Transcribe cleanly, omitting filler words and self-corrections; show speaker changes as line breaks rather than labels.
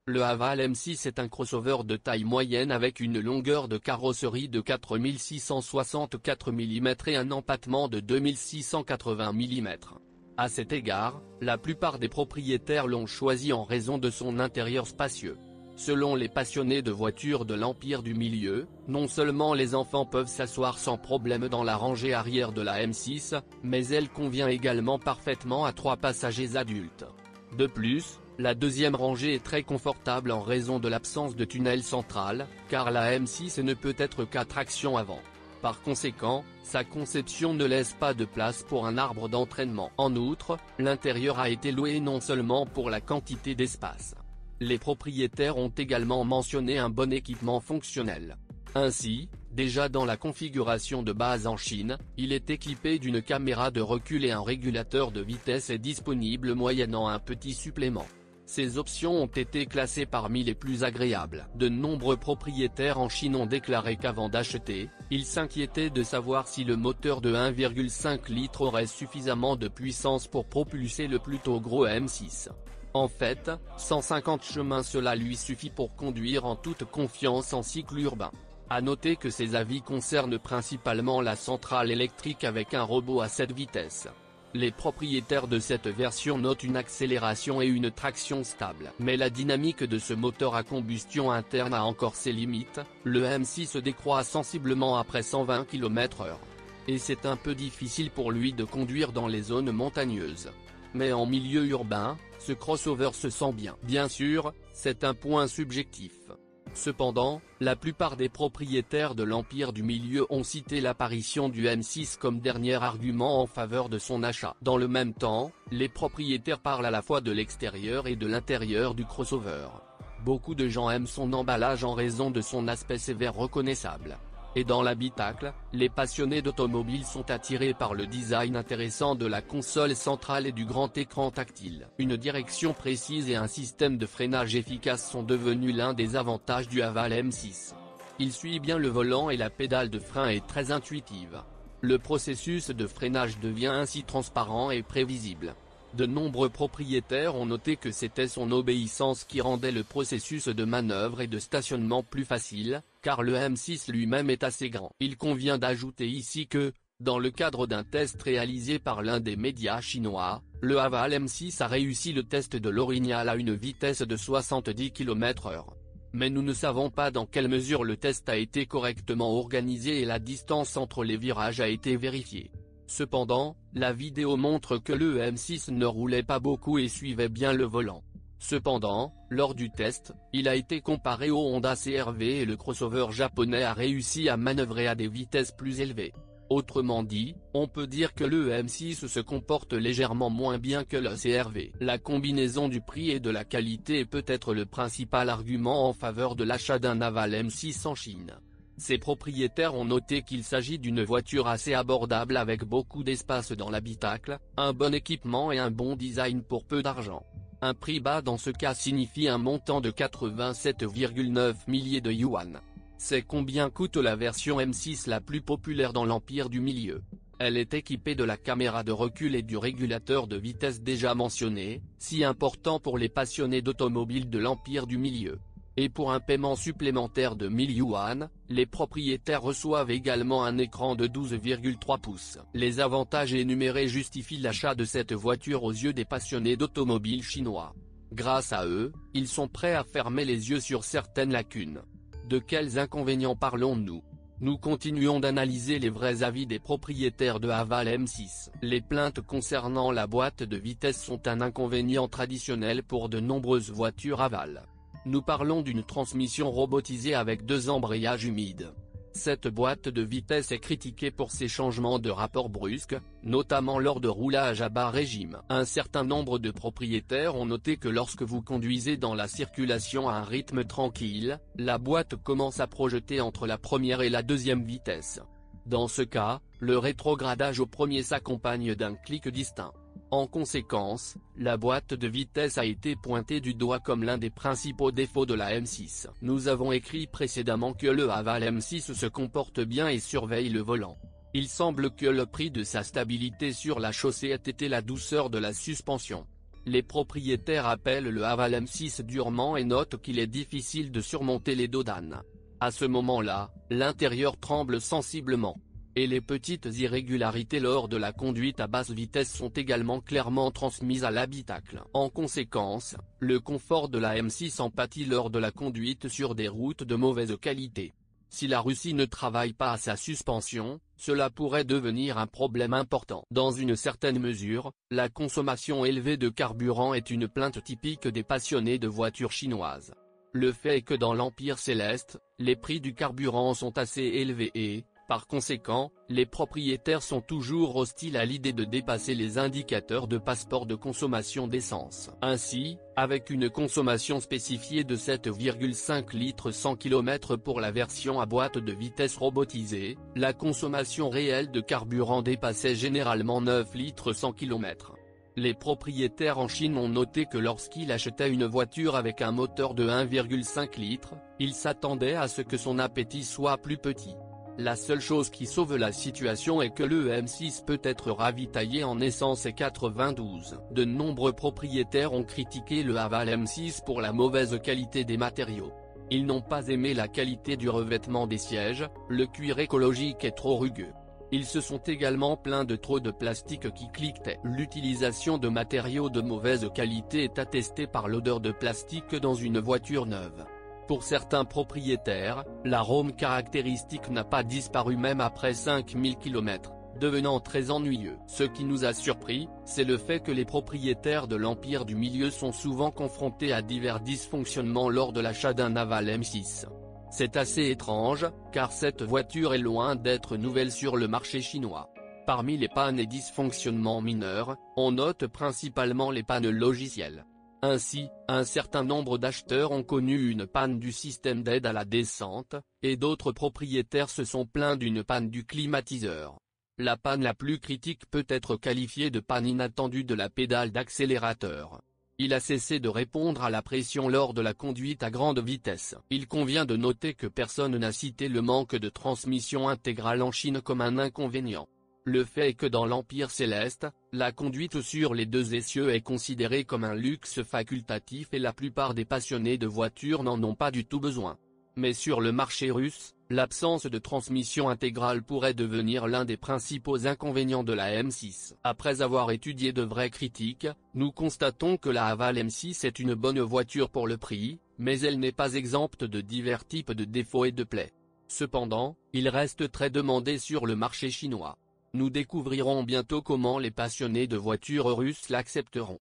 Le Haval M6 est un crossover de taille moyenne avec une longueur de carrosserie de 4664 mm et un empattement de 2680 mm. À cet égard, la plupart des propriétaires l'ont choisi en raison de son intérieur spacieux. Selon les passionnés de voitures de l'Empire du Milieu, non seulement les enfants peuvent s'asseoir sans problème dans la rangée arrière de la M6, mais elle convient également parfaitement à 3 passagers adultes. De plus, la deuxième rangée est très confortable en raison de l'absence de tunnel central, car la M6 ne peut être qu'à traction avant. Par conséquent, sa conception ne laisse pas de place pour un arbre d'entraînement. En outre, l'intérieur a été loué non seulement pour la quantité d'espace. Les propriétaires ont également mentionné un bon équipement fonctionnel. Ainsi, déjà dans la configuration de base en Chine, il est équipé d'une caméra de recul et un régulateur de vitesse est disponible moyennant un petit supplément. Ces options ont été classées parmi les plus agréables. De nombreux propriétaires en Chine ont déclaré qu'avant d'acheter, ils s'inquiétaient de savoir si le moteur de 1,5 litres aurait suffisamment de puissance pour propulser le plutôt gros M6. En fait, 150 chemins cela lui suffit pour conduire en toute confiance en cycle urbain. À noter que ces avis concernent principalement la centrale électrique avec un robot à 7 vitesses. Les propriétaires de cette version notent une accélération et une traction stable. Mais la dynamique de ce moteur à combustion interne a encore ses limites, le M6 décroît sensiblement après 120 km/h. Et c'est un peu difficile pour lui de conduire dans les zones montagneuses. Mais en milieu urbain, ce crossover se sent bien. Bien sûr, c'est un point subjectif. Cependant, la plupart des propriétaires de l'Empire du Milieu ont cité l'apparition du M6 comme dernier argument en faveur de son achat. Dans le même temps, les propriétaires parlent à la fois de l'extérieur et de l'intérieur du crossover. Beaucoup de gens aiment son emballage en raison de son aspect sévère reconnaissable. Et dans l'habitacle, les passionnés d'automobile sont attirés par le design intéressant de la console centrale et du grand écran tactile. Une direction précise et un système de freinage efficace sont devenus l'un des avantages du Haval M6. Il suit bien le volant et la pédale de frein est très intuitive. Le processus de freinage devient ainsi transparent et prévisible. De nombreux propriétaires ont noté que c'était son obéissance qui rendait le processus de manœuvre et de stationnement plus facile, car le M6 lui-même est assez grand. Il convient d'ajouter ici que, dans le cadre d'un test réalisé par l'un des médias chinois, le Haval M6 a réussi le test de l'orignal à une vitesse de 70 km/h. Mais nous ne savons pas dans quelle mesure le test a été correctement organisé et la distance entre les virages a été vérifiée. Cependant, la vidéo montre que le M6 ne roulait pas beaucoup et suivait bien le volant. Cependant, lors du test, il a été comparé au Honda CR-V et le crossover japonais a réussi à manœuvrer à des vitesses plus élevées. Autrement dit, on peut dire que le M6 se comporte légèrement moins bien que le CR-V. La combinaison du prix et de la qualité est peut-être le principal argument en faveur de l'achat d'un Haval M6 en Chine. Ses propriétaires ont noté qu'il s'agit d'une voiture assez abordable avec beaucoup d'espace dans l'habitacle, un bon équipement et un bon design pour peu d'argent. Un prix bas dans ce cas signifie un montant de 87,9 milliers de yuan. C'est combien coûte la version M6 la plus populaire dans l'Empire du Milieu. Elle est équipée de la caméra de recul et du régulateur de vitesse déjà mentionné, si important pour les passionnés d'automobile de l'Empire du Milieu. Et pour un paiement supplémentaire de 1000 yuan, les propriétaires reçoivent également un écran de 12,3 pouces. Les avantages énumérés justifient l'achat de cette voiture aux yeux des passionnés d'automobile chinois. Grâce à eux, ils sont prêts à fermer les yeux sur certaines lacunes. De quels inconvénients parlons-nous ? Nous continuons d'analyser les vrais avis des propriétaires de Haval M6. Les plaintes concernant la boîte de vitesse sont un inconvénient traditionnel pour de nombreuses voitures Haval. Nous parlons d'une transmission robotisée avec 2 embrayages humides. Cette boîte de vitesse est critiquée pour ses changements de rapport brusques, notamment lors de roulage à bas régime. Un certain nombre de propriétaires ont noté que lorsque vous conduisez dans la circulation à un rythme tranquille, la boîte commence à projeter entre la première et la deuxième vitesse. Dans ce cas, le rétrogradage au premier s'accompagne d'un clic distinct. En conséquence, la boîte de vitesse a été pointée du doigt comme l'un des principaux défauts de la M6. Nous avons écrit précédemment que le Haval M6 se comporte bien et surveille le volant. Il semble que le prix de sa stabilité sur la chaussée ait été la douceur de la suspension. Les propriétaires appellent le Haval M6 durement et notent qu'il est difficile de surmonter les dos d'âne. À ce moment-là, l'intérieur tremble sensiblement. Et les petites irrégularités lors de la conduite à basse vitesse sont également clairement transmises à l'habitacle. En conséquence, le confort de la M6 en pâtit lors de la conduite sur des routes de mauvaise qualité. Si la Russie ne travaille pas à sa suspension, cela pourrait devenir un problème important. Dans une certaine mesure, la consommation élevée de carburant est une plainte typique des passionnés de voitures chinoises. Le fait est que dans l'Empire Céleste, les prix du carburant sont assez élevés et, par conséquent, les propriétaires sont toujours hostiles à l'idée de dépasser les indicateurs de passeport de consommation d'essence. Ainsi, avec une consommation spécifiée de 7,5 litres 100 km pour la version à boîte de vitesse robotisée, la consommation réelle de carburant dépassait généralement 9 litres 100 km. Les propriétaires en Chine ont noté que lorsqu'ils achetaient une voiture avec un moteur de 1,5 litres, ils s'attendaient à ce que son appétit soit plus petit. La seule chose qui sauve la situation est que le M6 peut être ravitaillé en essence et 92. De nombreux propriétaires ont critiqué le Haval M6 pour la mauvaise qualité des matériaux. Ils n'ont pas aimé la qualité du revêtement des sièges, le cuir écologique est trop rugueux. Ils se sont également plaints de trop de plastique qui cliquetait. L'utilisation de matériaux de mauvaise qualité est attestée par l'odeur de plastique dans une voiture neuve. Pour certains propriétaires, l'arôme caractéristique n'a pas disparu même après 5000 km, devenant très ennuyeux. Ce qui nous a surpris, c'est le fait que les propriétaires de l'Empire du Milieu sont souvent confrontés à divers dysfonctionnements lors de l'achat d'un Haval M6. C'est assez étrange, car cette voiture est loin d'être nouvelle sur le marché chinois. Parmi les pannes et dysfonctionnements mineurs, on note principalement les pannes logicielles. Ainsi, un certain nombre d'acheteurs ont connu une panne du système d'aide à la descente, et d'autres propriétaires se sont plaints d'une panne du climatiseur. La panne la plus critique peut être qualifiée de panne inattendue de la pédale d'accélérateur. Il a cessé de répondre à la pression lors de la conduite à grande vitesse. Il convient de noter que personne n'a cité le manque de transmission intégrale en Chine comme un inconvénient. Le fait est que dans l'Empire Céleste, la conduite sur les deux essieux est considérée comme un luxe facultatif et la plupart des passionnés de voitures n'en ont pas du tout besoin. Mais sur le marché russe, l'absence de transmission intégrale pourrait devenir l'un des principaux inconvénients de la M6. Après avoir étudié de vraies critiques, nous constatons que la Haval M6 est une bonne voiture pour le prix, mais elle n'est pas exempte de divers types de défauts et de plaies. Cependant, il reste très demandé sur le marché chinois. Nous découvrirons bientôt comment les passionnés de voitures russes l'accepteront.